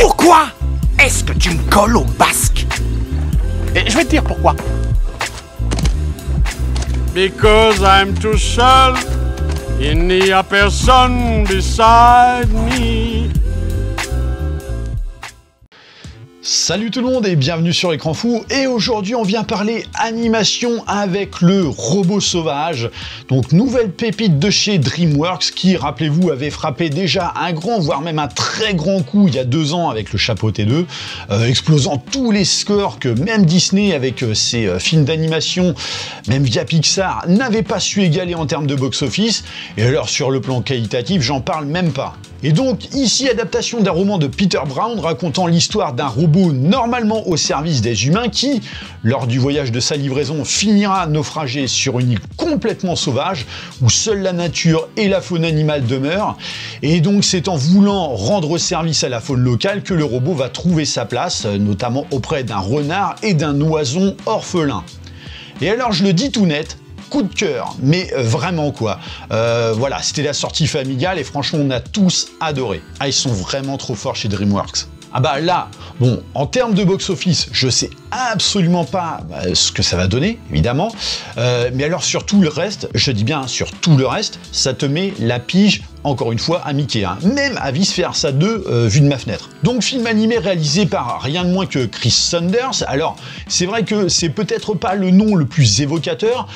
Pourquoi est-ce que tu me colles au basque? Et je vais te dire pourquoi. Because I'm too seul, il n'y a personne beside me. Salut tout le monde et bienvenue sur Écran Fou, et aujourd'hui on vient parler animation avec le Robot Sauvage, donc nouvelle pépite de chez DreamWorks qui, rappelez-vous, avait frappé déjà un grand, voire même un très grand coup il y a 2 ans avec le Chapeau T2, explosant tous les scores que même Disney avec ses films d'animation, même via Pixar, n'avait pas su égaler en termes de box-office, et alors sur le plan qualitatif j'en parle même pas. Et donc, ici, adaptation d'un roman de Peter Brown racontant l'histoire d'un robot normalement au service des humains qui, lors du voyage de sa livraison, finira naufragé sur une île complètement sauvage où seule la nature et la faune animale demeurent. Et donc, c'est en voulant rendre service à la faune locale que le robot va trouver sa place, notamment auprès d'un renard et d'un oison orphelin. Et alors, je le dis tout net, coup de cœur, mais vraiment quoi. Voilà, c'était la sortie familiale et franchement on a tous adoré. Ah, ils sont vraiment trop forts chez DreamWorks. Ah bah là, bon, en termes de box-office, je sais absolument pas ce que ça va donner, évidemment. Mais alors sur tout le reste, je dis bien sur tout le reste, ça te met la pige, encore une fois, à Mickey, hein. Même à Vice Versa 2, vu de ma fenêtre. Donc film animé réalisé par rien de moins que Chris Saunders. Alors, c'est vrai que c'est peut-être pas le nom le plus évocateur,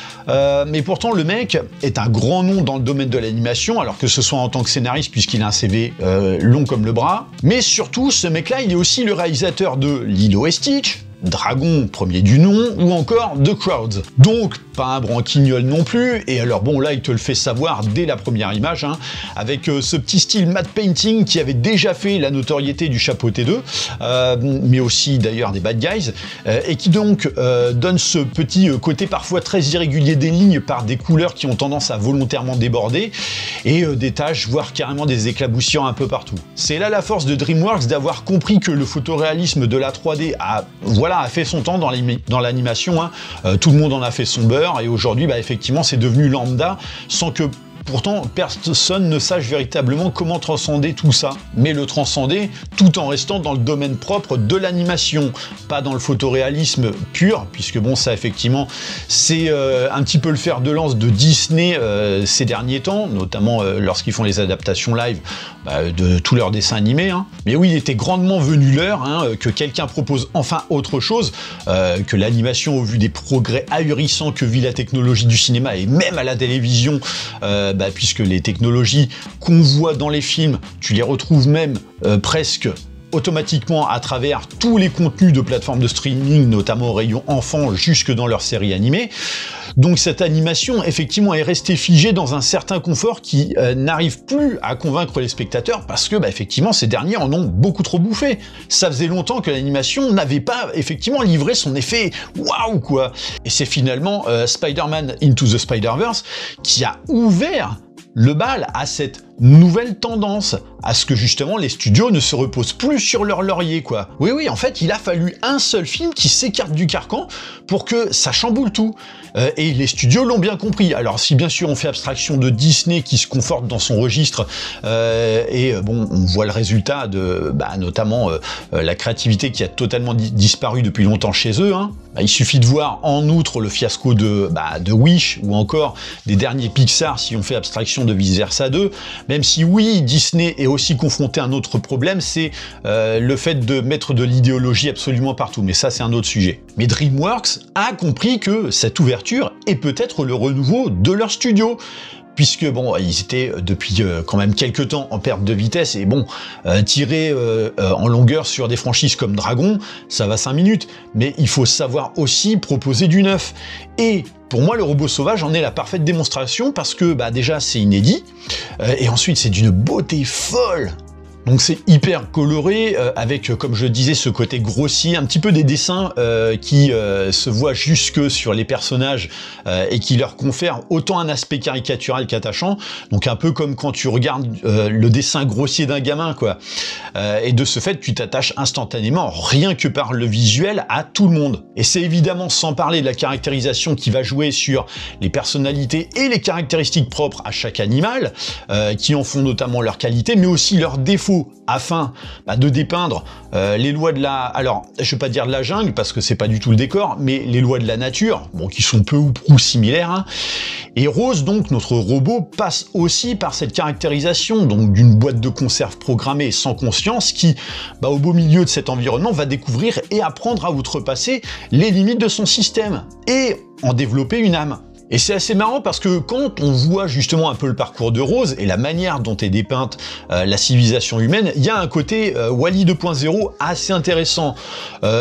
mais pourtant le mec est un grand nom dans le domaine de l'animation, alors que ce soit en tant que scénariste, puisqu'il a un CV long comme le bras. Mais surtout, ce mec-là, il est aussi le réalisateur de Lilo et Stitch, Dragon, premier du nom, ou encore The Crowds. Donc, pas un branquignol non plus, et alors bon, là, il te le fait savoir dès la première image, hein, avec ce petit style matte painting qui avait déjà fait la notoriété du Chapeau T2, mais aussi d'ailleurs des Bad Guys, et qui donc donne ce petit côté parfois très irrégulier des lignes par des couleurs qui ont tendance à volontairement déborder, et des taches, voire carrément des éclaboussures un peu partout. C'est là la force de DreamWorks d'avoir compris que le photoréalisme de la 3D a fait son temps dans l'animation, hein. Tout le monde en a fait son beurre, et aujourd'hui, effectivement, c'est devenu lambda, sans que pourtant personne ne sache véritablement comment transcender tout ça. Mais le transcender tout en restant dans le domaine propre de l'animation, pas dans le photoréalisme pur, puisque bon, ça effectivement, c'est un petit peu le fer de lance de Disney ces derniers temps, notamment lorsqu'ils font les adaptations live de tous leurs dessins animés, hein. Mais oui, il était grandement venu l'heure, hein, que quelqu'un propose enfin autre chose, que l'animation, au vu des progrès ahurissants que vit la technologie du cinéma et même à la télévision, puisque les technologies qu'on voit dans les films, tu les retrouves même presque automatiquement à travers tous les contenus de plateformes de streaming, notamment au rayon enfant, jusque dans leurs séries animées. Donc cette animation, effectivement, est restée figée dans un certain confort qui n'arrive plus à convaincre les spectateurs parce que, effectivement, ces derniers en ont beaucoup trop bouffé. Ça faisait longtemps que l'animation n'avait pas, effectivement, livré son effet waouh, quoi. Et c'est finalement Spider-Man Into the Spider-Verse qui a ouvert le bal à cette nouvelle tendance, à ce que justement les studios ne se reposent plus sur leur laurier, quoi. Oui, en fait, il a fallu un seul film qui s'écarte du carcan pour que ça chamboule tout. Et les studios l'ont bien compris. Alors si bien sûr on fait abstraction de Disney qui se conforte dans son registre, bon, on voit le résultat de, notamment la créativité qui a totalement disparu depuis longtemps chez eux, hein. Il suffit de voir en outre le fiasco de Wish, ou encore des derniers Pixar si on fait abstraction de Vice Versa 2, même si oui, Disney est aussi confronté à un autre problème, c'est le fait de mettre de l'idéologie absolument partout, mais ça c'est un autre sujet. Mais DreamWorks a compris que cette ouverture est peut-être le renouveau de leur studio, puisque bon, ils étaient depuis quand même quelques temps en perte de vitesse, et bon, tirer en longueur sur des franchises comme Dragon, ça va 5 minutes, mais il faut savoir aussi proposer du neuf. Et pour moi, le Robot Sauvage en est la parfaite démonstration, parce que déjà c'est inédit, et ensuite c'est d'une beauté folle. Donc c'est hyper coloré, avec, comme je disais, ce côté grossier, un petit peu des dessins qui se voient jusque sur les personnages et qui leur confèrent autant un aspect caricatural qu'attachant. Donc un peu comme quand tu regardes le dessin grossier d'un gamin, quoi. Et de ce fait, tu t'attaches instantanément, rien que par le visuel, à tout le monde. Et c'est évidemment sans parler de la caractérisation qui va jouer sur les personnalités et les caractéristiques propres à chaque animal, qui en font notamment leur qualité, mais aussi leurs défauts robot afin de dépeindre les lois de la... Alors, je vais pas dire de la jungle, parce que c'est pas du tout le décor, mais les lois de la nature, bon, qui sont peu ou prou similaires. Hein. Et Rose, donc, notre robot, passe aussi par cette caractérisation, donc d'une boîte de conserve programmée sans conscience, qui, au beau milieu de cet environnement, va découvrir et apprendre à outrepasser les limites de son système, et en développer une âme. Et c'est assez marrant parce que quand on voit justement un peu le parcours de Rose et la manière dont est dépeinte la civilisation humaine, il y a un côté Wall-E 2.0 assez intéressant,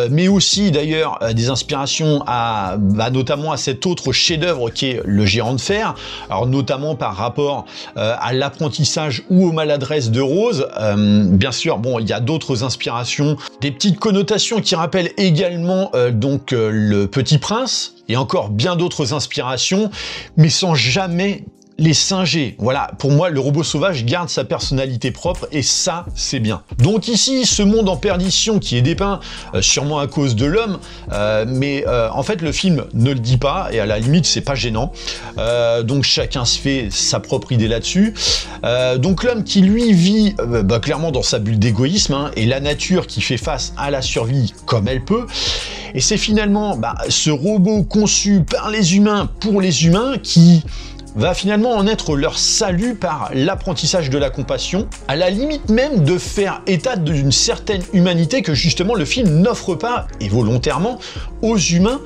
mais aussi d'ailleurs des inspirations à notamment à cet autre chef-d'œuvre qui est le Géant de Fer, alors notamment par rapport à l'apprentissage ou aux maladresses de Rose. Bien sûr, bon, il y a d'autres inspirations, des petites connotations qui rappellent également donc le Petit Prince, et encore bien d'autres inspirations, mais sans jamais les singer. Voilà, pour moi, le robot sauvage garde sa personnalité propre, et ça, c'est bien. Donc ici, ce monde en perdition qui est dépeint, sûrement à cause de l'homme, mais en fait, le film ne le dit pas, et à la limite, c'est pas gênant. Donc chacun se fait sa propre idée là-dessus. Donc l'homme qui, lui, vit clairement dans sa bulle d'égoïsme, hein, et la nature qui fait face à la survie comme elle peut. Et c'est finalement ce robot conçu par les humains pour les humains qui va finalement en être leur salut par l'apprentissage de la compassion, à la limite même de faire état d'une certaine humanité que justement le film n'offre pas, et volontairement, aux humains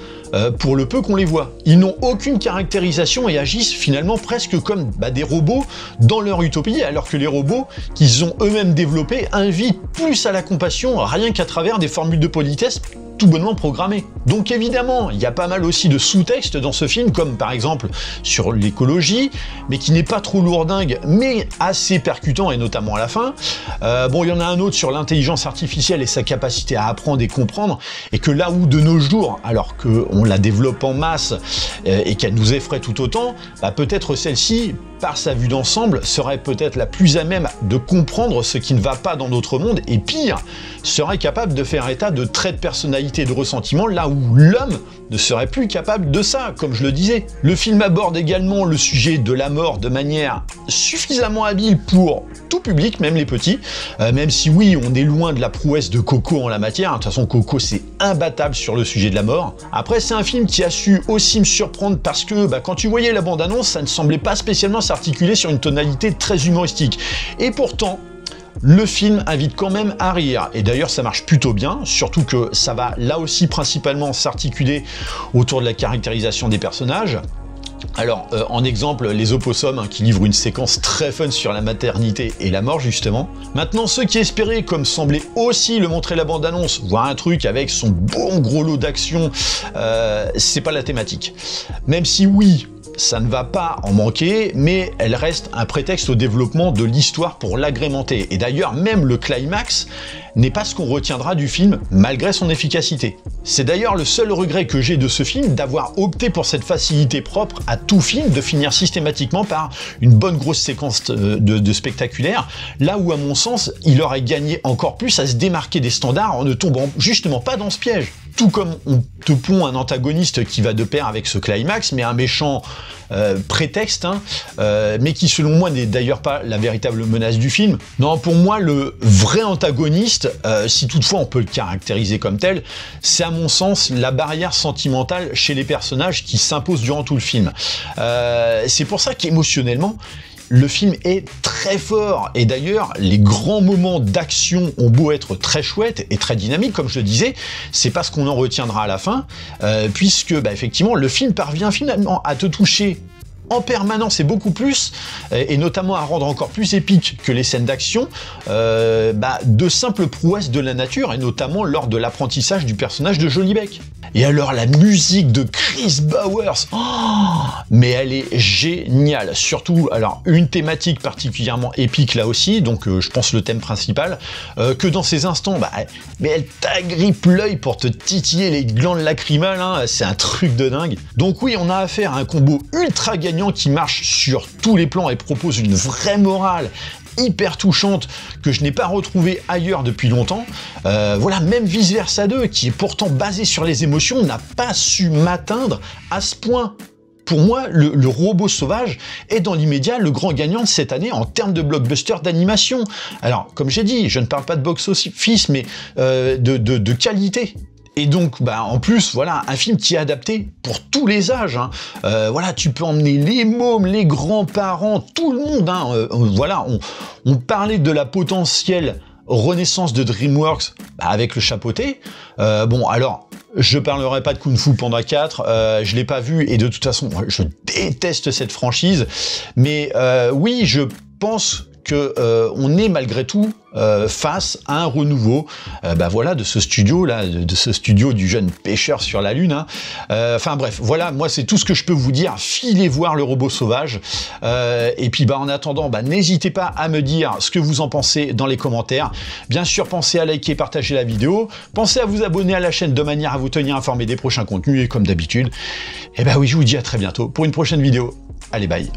pour le peu qu'on les voit. Ils n'ont aucune caractérisation et agissent finalement presque comme des robots dans leur utopie, alors que les robots qu'ils ont eux-mêmes développés invitent plus à la compassion rien qu'à travers des formules de politesse tout bonnement programmé. Donc évidemment, il y a pas mal aussi de sous-textes dans ce film, comme par exemple sur l'écologie, mais qui n'est pas trop lourdingue, mais assez percutant, et notamment à la fin. Bon, il y en a un autre sur l'intelligence artificielle et sa capacité à apprendre et comprendre, et que là où de nos jours, alors qu'on la développe en masse et qu'elle nous effraie tout autant, peut-être celle-ci, par sa vue d'ensemble, serait peut-être la plus à même de comprendre ce qui ne va pas dans notre monde, et pire, serait capable de faire état de traits de personnalité et de ressentiment, là où l'homme ne serait plus capable de ça, comme je le disais. Le film aborde également le sujet de la mort de manière suffisamment habile pour tout public, même les petits, même si oui, on est loin de la prouesse de Coco en la matière. De toute façon, Coco, c'est imbattable sur le sujet de la mort. Après, c'est un film qui a su aussi me surprendre parce que quand tu voyais la bande-annonce, ça ne semblait pas spécialement s'articuler sur une tonalité très humoristique. Et pourtant, le film invite quand même à rire, et d'ailleurs ça marche plutôt bien, surtout que ça va là aussi principalement s'articuler autour de la caractérisation des personnages. Alors, en exemple, les opossums qui livrent une séquence très fun sur la maternité et la mort, justement. Maintenant, ceux qui espéraient, comme semblait aussi le montrer la bande-annonce, voir un truc avec son bon gros lot d'action, c'est pas la thématique. Même si oui, ça ne va pas en manquer, mais elle reste un prétexte au développement de l'histoire pour l'agrémenter. Et d'ailleurs, même le climax n'est pas ce qu'on retiendra du film, malgré son efficacité. C'est d'ailleurs le seul regret que j'ai de ce film, d'avoir opté pour cette facilité propre à tout film, de finir systématiquement par une bonne grosse séquence de spectaculaire, là où à mon sens, il aurait gagné encore plus à se démarquer des standards en ne tombant justement pas dans ce piège. Tout comme on te pond un antagoniste qui va de pair avec ce climax, mais un méchant prétexte, hein, mais qui selon moi n'est d'ailleurs pas la véritable menace du film. Non, pour moi, le vrai antagoniste, si toutefois on peut le caractériser comme tel, c'est à mon sens la barrière sentimentale chez les personnages qui s'impose durant tout le film. C'est pour ça qu'émotionnellement, le film est très fort, et d'ailleurs les grands moments d'action ont beau être très chouettes et très dynamiques, comme je le disais, c'est pas ce qu'on en retiendra à la fin, puisque effectivement le film parvient finalement à te toucher en permanence et beaucoup plus, et notamment à rendre encore plus épique que les scènes d'action, de simples prouesses de la nature, et notamment lors de l'apprentissage du personnage de Johnny Beck. Et alors la musique de Chris Bowers, mais elle est géniale, surtout alors une thématique particulièrement épique là aussi, donc je pense le thème principal, que dans ces instants, mais elle t'agrippe l'œil pour te titiller les glandes lacrymales, hein, c'est un truc de dingue. Donc oui, on a affaire à un combo ultra gagnant qui marche sur tous les plans et propose une vraie morale hyper touchante que je n'ai pas retrouvée ailleurs depuis longtemps. Voilà, même Vice Versa 2, qui est pourtant basé sur les émotions, n'a pas su m'atteindre à ce point. pour moi, le Robot Sauvage est dans l'immédiat le grand gagnant de cette année en termes de blockbuster d'animation. Alors, comme j'ai dit, je ne parle pas de box-office, mais de qualité. Et donc, bah, en plus, voilà, un film qui est adapté pour tous les âges. Hein. Voilà, tu peux emmener les mômes, les grands-parents, tout le monde. Hein. Voilà, on parlait de la potentielle renaissance de DreamWorks avec le chapeauté. Bon, alors, je parlerai pas de Kung Fu Panda 4, je l'ai pas vu et de toute façon, je déteste cette franchise. Mais oui, je pense que on est malgré tout face à un renouveau voilà, de ce studio là, de ce studio du jeune pêcheur sur la lune. Hein. Enfin bref, voilà, moi c'est tout ce que je peux vous dire. Filez voir le Robot Sauvage. Et puis en attendant, n'hésitez pas à me dire ce que vous en pensez dans les commentaires. Bien sûr, pensez à liker et partager la vidéo. Pensez à vous abonner à la chaîne de manière à vous tenir informé des prochains contenus. Et comme d'habitude, oui, je vous dis à très bientôt pour une prochaine vidéo. Allez, bye.